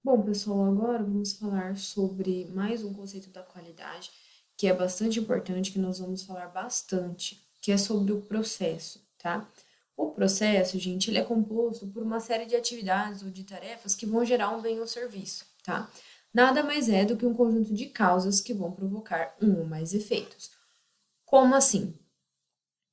Bom, pessoal, agora vamos falar sobre mais um conceito da qualidade, que é bastante importante, que nós vamos falar bastante, que é sobre o processo, tá? O processo, gente, ele é composto por uma série de atividades ou de tarefas que vão gerar um bem ou serviço, tá? Nada mais é do que um conjunto de causas que vão provocar um ou mais efeitos. Como assim?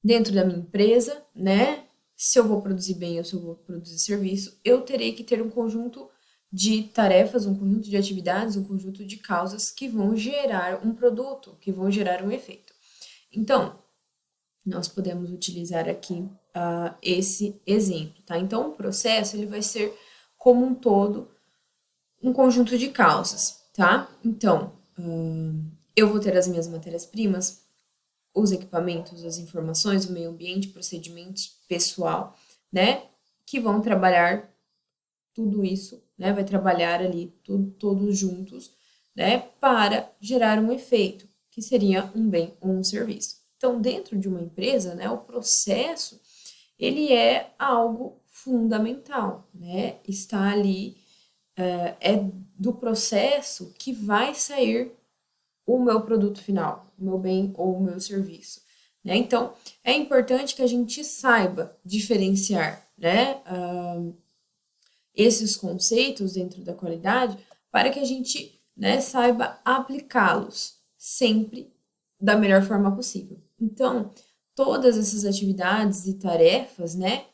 Dentro da minha empresa, né? Se eu vou produzir bem ou se eu vou produzir serviço, eu terei que ter um conjunto de tarefas, um conjunto de atividades, um conjunto de causas que vão gerar um produto, que vão gerar um efeito. Então, nós podemos utilizar aqui esse exemplo, tá? Então, o processo ele vai ser como um todo um conjunto de causas, tá? Então, eu vou ter as minhas matérias-primas, os equipamentos, as informações, o meio ambiente, procedimentos, pessoal, né? Que vão trabalhar tudo isso, né? Vai trabalhar ali tudo, todos juntos, né? Para gerar um efeito, que seria um bem ou um serviço. Então, dentro de uma empresa, né? O processo, ele é algo fundamental, né? Está ali, é do processo que vai sair o meu produto final, o meu bem ou o meu serviço. Né? Então, é importante que a gente saiba diferenciar, né, esses conceitos dentro da qualidade para que a gente, né, saiba aplicá-los sempre da melhor forma possível. Então, todas essas atividades e tarefas, né,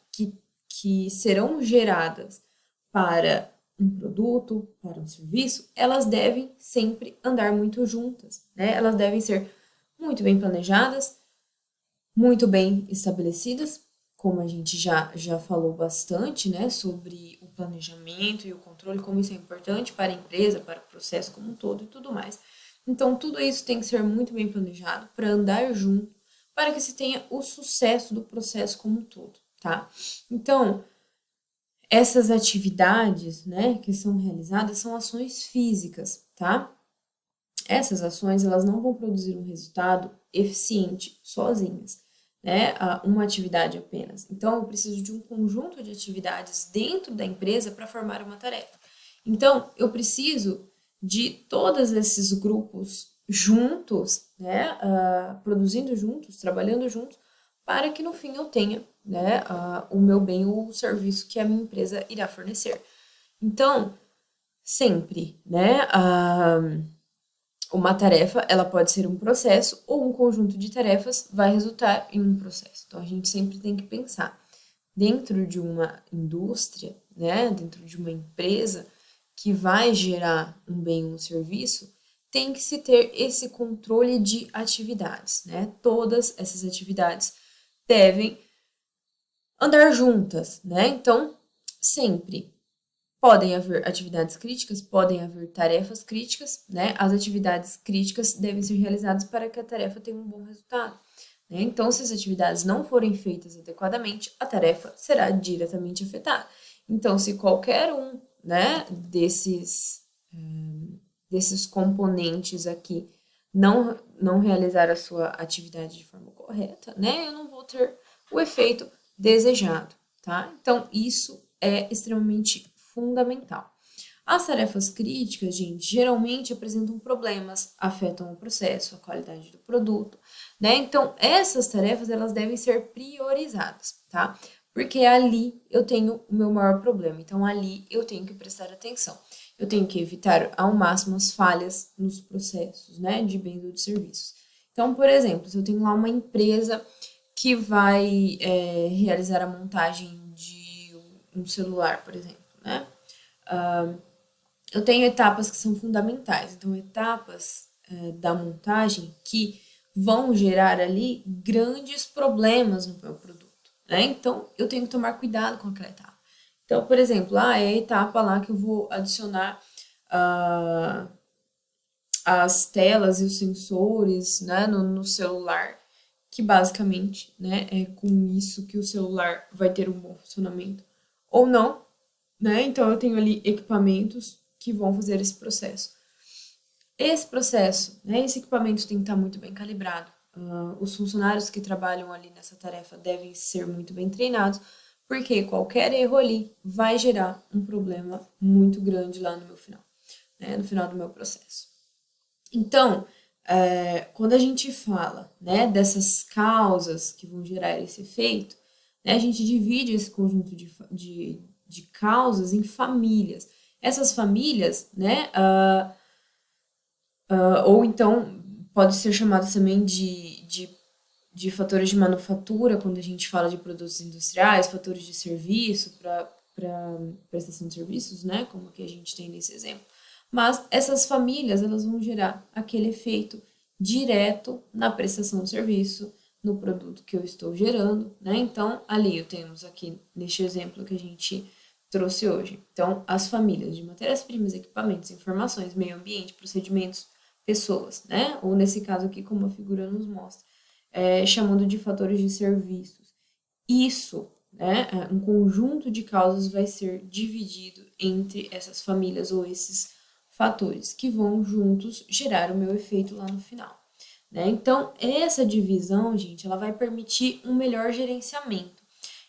que serão geradas para um produto, para um serviço, elas devem sempre andar muito juntas, né? Elas devem ser muito bem planejadas, muito bem estabelecidas, como a gente já falou bastante, né, sobre o planejamento e o controle, como isso é importante para a empresa, para o processo como um todo e tudo mais. Então, tudo isso tem que ser muito bem planejado para andar junto, para que se tenha o sucesso do processo como um todo, tá? Então, essas atividades, né, que são realizadas são ações físicas, tá? Essas ações, elas não vão produzir um resultado eficiente sozinhas, né? Uma atividade apenas. Então, eu preciso de um conjunto de atividades dentro da empresa para formar uma tarefa. Então, eu preciso de todos esses grupos juntos, né? Produzindo juntos, trabalhando juntos, para que no fim eu tenha, né? O meu bem ou o serviço que a minha empresa irá fornecer. Então, sempre, né? Uma tarefa, ela pode ser um processo ou um conjunto de tarefas vai resultar em um processo. Então a gente sempre tem que pensar dentro de uma indústria, né, dentro de uma empresa que vai gerar um bem ou um serviço, tem que se ter esse controle de atividades, né? Todas essas atividades devem andar juntas, né? Então, sempre podem haver atividades críticas, podem haver tarefas críticas, né? As atividades críticas devem ser realizadas para que a tarefa tenha um bom resultado. Né? Então, se as atividades não forem feitas adequadamente, a tarefa será diretamente afetada. Então, se qualquer um, né, desses componentes aqui não realizar a sua atividade de forma correta, né, eu não vou ter o efeito desejado, tá? Então, isso é extremamente fundamental. As tarefas críticas, gente, geralmente apresentam problemas, afetam o processo, a qualidade do produto, né? Então, essas tarefas, elas devem ser priorizadas, tá? Porque ali eu tenho o meu maior problema. Então, ali eu tenho que prestar atenção. Eu tenho que evitar ao máximo as falhas nos processos, né, de bens ou de serviços. Então, por exemplo, se eu tenho lá uma empresa que vai realizar a montagem de um celular, por exemplo, né? Eu tenho etapas que são fundamentais, então etapas da montagem que vão gerar ali grandes problemas no meu produto, né? Então eu tenho que tomar cuidado com aquela etapa. Então, por exemplo, é a etapa lá que eu vou adicionar ah, as telas e os sensores, né, no celular, que basicamente, né, é com isso que o celular vai ter um bom funcionamento ou não, né? Então eu tenho ali equipamentos que vão fazer esse processo. Esse processo, né, esse equipamento tem que estar muito bem calibrado. Os funcionários que trabalham ali nessa tarefa devem ser muito bem treinados porque qualquer erro ali vai gerar um problema muito grande lá no meu final, né, no final do meu processo. Então, quando a gente fala, né, dessas causas que vão gerar esse efeito, né, a gente divide esse conjunto de causas em famílias. Essas famílias, né, ou então pode ser chamado também de fatores de manufatura, quando a gente fala de produtos industriais, fatores de serviço para prestação de serviços, né, como que a gente tem nesse exemplo. Mas essas famílias, elas vão gerar aquele efeito direto na prestação de serviço, no produto que eu estou gerando, né? Então, ali eu temos aqui neste exemplo que a gente trouxe hoje. Então, as famílias de matérias-primas, equipamentos, informações, meio ambiente, procedimentos, pessoas, né? Ou nesse caso aqui, como a figura nos mostra, chamando de fatores de serviços. Isso, né, um conjunto de causas vai ser dividido entre essas famílias ou esses fatores que vão juntos gerar o meu efeito lá no final. Né? Então, essa divisão, gente, ela vai permitir um melhor gerenciamento.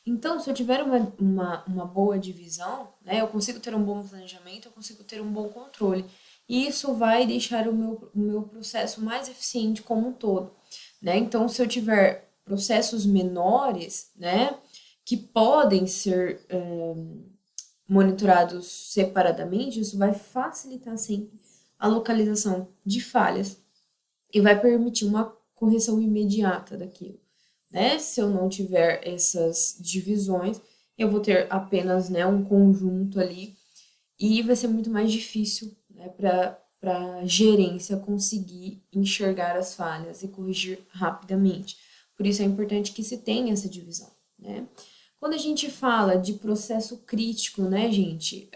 Então, se eu tiver uma boa divisão, né, eu consigo ter um bom planejamento, eu consigo ter um bom controle. E isso vai deixar o meu processo mais eficiente como um todo. Né? Então, se eu tiver processos menores, né, que podem ser monitorados separadamente, isso vai facilitar sempre a localização de falhas e vai permitir uma correção imediata daquilo. Né? Se eu não tiver essas divisões, eu vou ter apenas, né, um conjunto ali e vai ser muito mais difícil, né, para a gerência conseguir enxergar as falhas e corrigir rapidamente. Por isso é importante que se tenha essa divisão, né? Quando a gente fala de processo crítico, né, gente,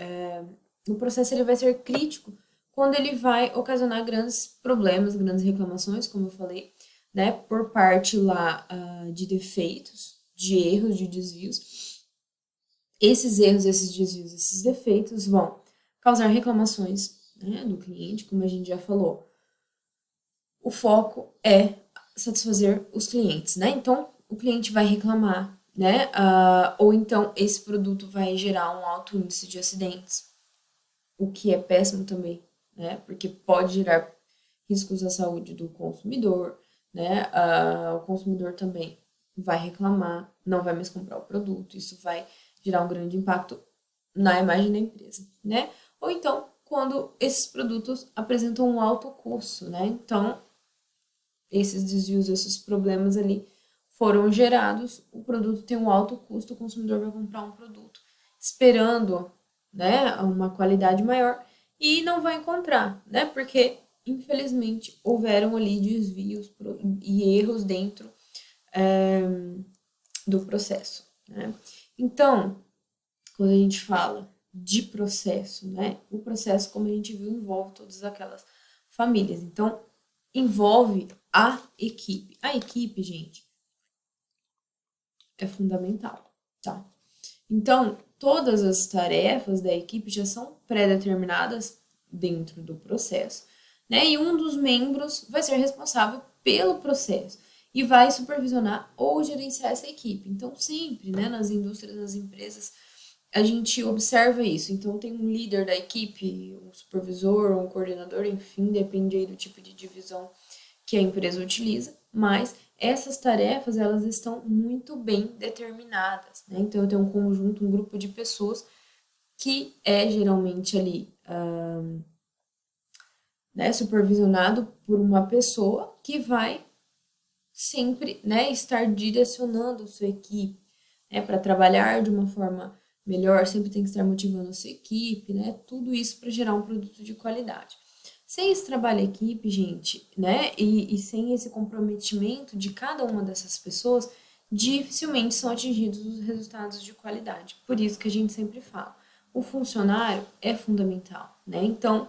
o processo ele vai ser crítico quando ele vai ocasionar grandes problemas, grandes reclamações, como eu falei, né, por parte lá de defeitos, de erros, de desvios. Esses erros, esses desvios, esses defeitos vão causar reclamações, né, do cliente, como a gente já falou. O foco é satisfazer os clientes, né? Então, o cliente vai reclamar, né? Ou então esse produto vai gerar um alto índice de acidentes, o que é péssimo também, né? Porque pode gerar riscos à saúde do consumidor, né? O consumidor também vai reclamar, não vai mais comprar o produto, isso vai gerar um grande impacto na imagem da empresa, né? Ou então, quando esses produtos apresentam um alto custo, né? Então, esses desvios, esses problemas ali foram gerados, o produto tem um alto custo, o consumidor vai comprar um produto esperando, né, uma qualidade maior e não vai encontrar, né? Porque infelizmente houveram ali desvios e erros dentro do processo, né? Então, quando a gente fala de processo, né? O processo, como a gente viu, envolve todas aquelas famílias. Então, envolve a equipe. A equipe, gente, é fundamental, tá? Então, todas as tarefas da equipe já são pré-determinadas dentro do processo, né? E um dos membros vai ser responsável pelo processo e vai supervisionar ou gerenciar essa equipe. Então, sempre, né, nas indústrias, nas empresas, a gente observa isso. Então, tem um líder da equipe, um supervisor, um coordenador, enfim, depende aí do tipo de divisão que a empresa utiliza, mas essas tarefas, elas estão muito bem determinadas, né? Então, eu tenho um conjunto, um grupo de pessoas que é geralmente ali, né, supervisionado por uma pessoa que vai sempre, né, estar direcionando a sua equipe, né, para trabalhar de uma forma melhor, sempre tem que estar motivando a sua equipe, né, tudo isso para gerar um produto de qualidade. Sem esse trabalho em equipe, gente, né, e sem esse comprometimento de cada uma dessas pessoas, dificilmente são atingidos os resultados de qualidade. Por isso que a gente sempre fala, o funcionário é fundamental, né? Então,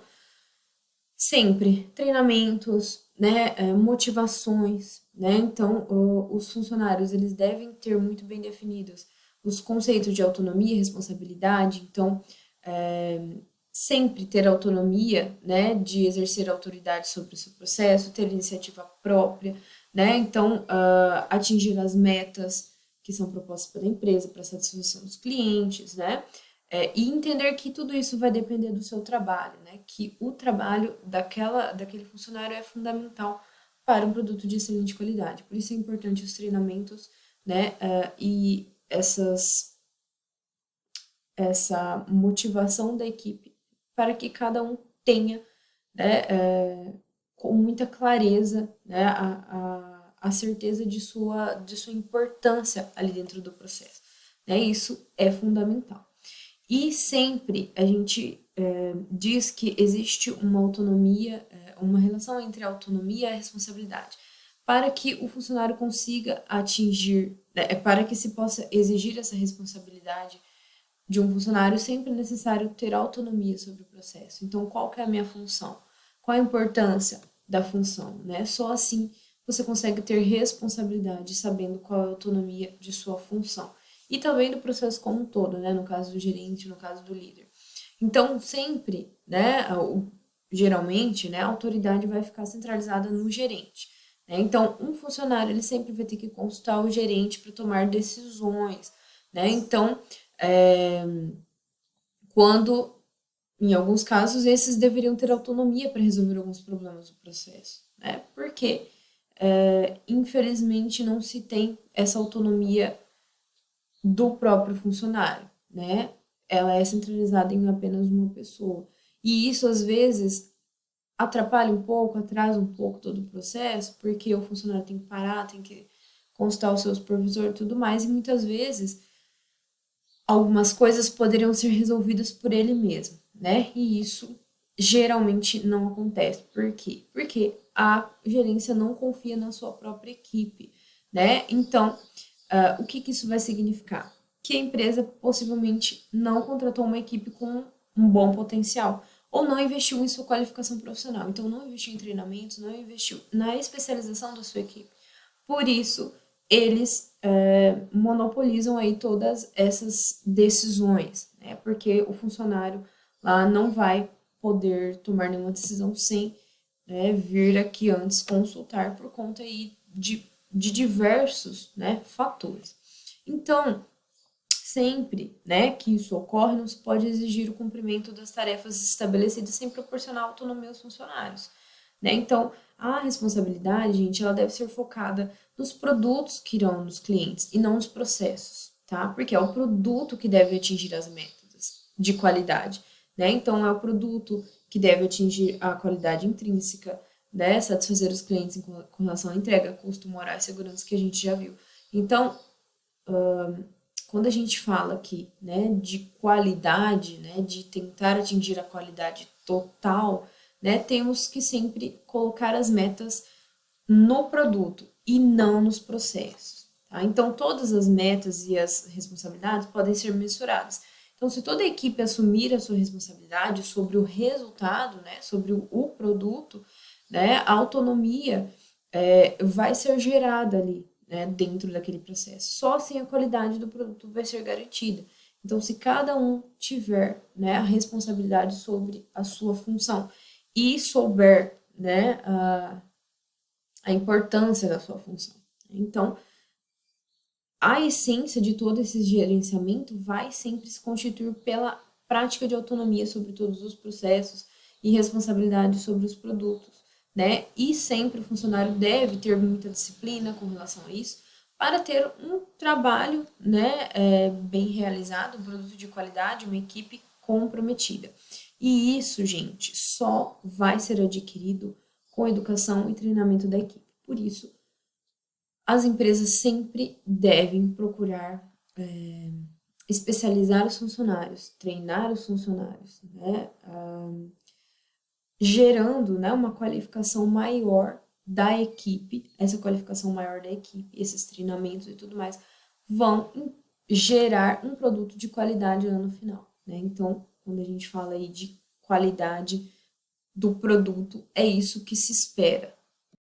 sempre treinamentos, né, motivações, né? Então, os funcionários eles devem ter muito bem definidos os conceitos de autonomia e responsabilidade. Então, sempre ter autonomia, né, de exercer autoridade sobre o seu processo, ter iniciativa própria, né? Então, atingir as metas que que são propostas pela empresa para satisfação dos clientes, né? E entender que tudo isso vai depender do seu trabalho, né? Que o trabalho daquele funcionário é fundamental para um produto de excelente qualidade. Por isso é importante os treinamentos, né? E essa motivação da equipe para que cada um tenha, né, com muita clareza, né, a certeza de sua importância ali dentro do processo. Né? Isso é fundamental. E sempre a gente diz que existe uma autonomia, uma relação entre a autonomia e a responsabilidade. Para que o funcionário consiga atingir, para que se possa exigir essa responsabilidade de um funcionário, sempre é necessário ter autonomia sobre o processo. Então, qual que é a minha função? Qual a importância da função? Né? Só assim você consegue ter responsabilidade, sabendo qual é a autonomia de sua função. E também do processo como um todo, né? No caso do gerente, no caso do líder. Então, sempre, né, geralmente, né, a autoridade vai ficar centralizada no gerente. Né? Então, um funcionário ele sempre vai ter que consultar o gerente para tomar decisões. Né? Então, é, quando, em alguns casos, esses deveriam ter autonomia para resolver alguns problemas do processo, né? Porque, infelizmente, não se tem essa autonomia do próprio funcionário, né? Ela é centralizada em apenas uma pessoa. E isso, às vezes, atrapalha um pouco, atrasa um pouco todo o processo, porque o funcionário tem que parar, tem que consultar o seu supervisor e tudo mais, e muitas vezes algumas coisas poderiam ser resolvidas por ele mesmo, né? E isso geralmente não acontece. Por quê? Porque a gerência não confia na sua própria equipe, né? Então, o que isso vai significar? Que a empresa possivelmente não contratou uma equipe com um bom potencial, ou não investiu em sua qualificação profissional. Então, não investiu em treinamentos, não investiu na especialização da sua equipe. Por isso, eles monopolizam aí todas essas decisões, né? Porque o funcionário lá não vai poder tomar nenhuma decisão sem, né, vir aqui antes consultar por conta aí de diversos, né, fatores. Então, sempre, né, que isso ocorre, não se pode exigir o cumprimento das tarefas estabelecidas sem proporcionar autonomia aos funcionários. Né? Então, a responsabilidade, gente, ela deve ser focada nos produtos que irão nos clientes e não nos processos, tá? Porque é o produto que deve atingir as metas de qualidade, né? Então, é o produto que deve atingir a qualidade intrínseca, né? Satisfazer os clientes com relação à entrega, custo, moral e segurança que a gente já viu. Então, quando a gente fala aqui, né, de qualidade, né, de tentar atingir a qualidade total, né, temos que sempre colocar as metas no produto e não nos processos. Tá? Então, todas as metas e as responsabilidades podem ser mensuradas. Então, se toda a equipe assumir a sua responsabilidade sobre o resultado, né, sobre o produto, né, a autonomia vai ser gerada ali, né, dentro daquele processo. Só assim a qualidade do produto vai ser garantida. Então, se cada um tiver, né, a responsabilidade sobre a sua função e souber, né, a importância da sua função. Então, a essência de todo esse gerenciamento vai sempre se constituir pela prática de autonomia sobre todos os processos e responsabilidade sobre os produtos, né? E sempre o funcionário deve ter muita disciplina com relação a isso para ter um trabalho, né, bem realizado, um produto de qualidade, uma equipe comprometida. E isso, gente, só vai ser adquirido com educação e treinamento da equipe. Por isso, as empresas sempre devem procurar especializar os funcionários, treinar os funcionários, né? Gerando, né, uma qualificação maior da equipe, essa qualificação maior da equipe, esses treinamentos e tudo mais, vão gerar um produto de qualidade lá no final. Né? Então, quando a gente fala aí de qualidade do produto, é isso que se espera.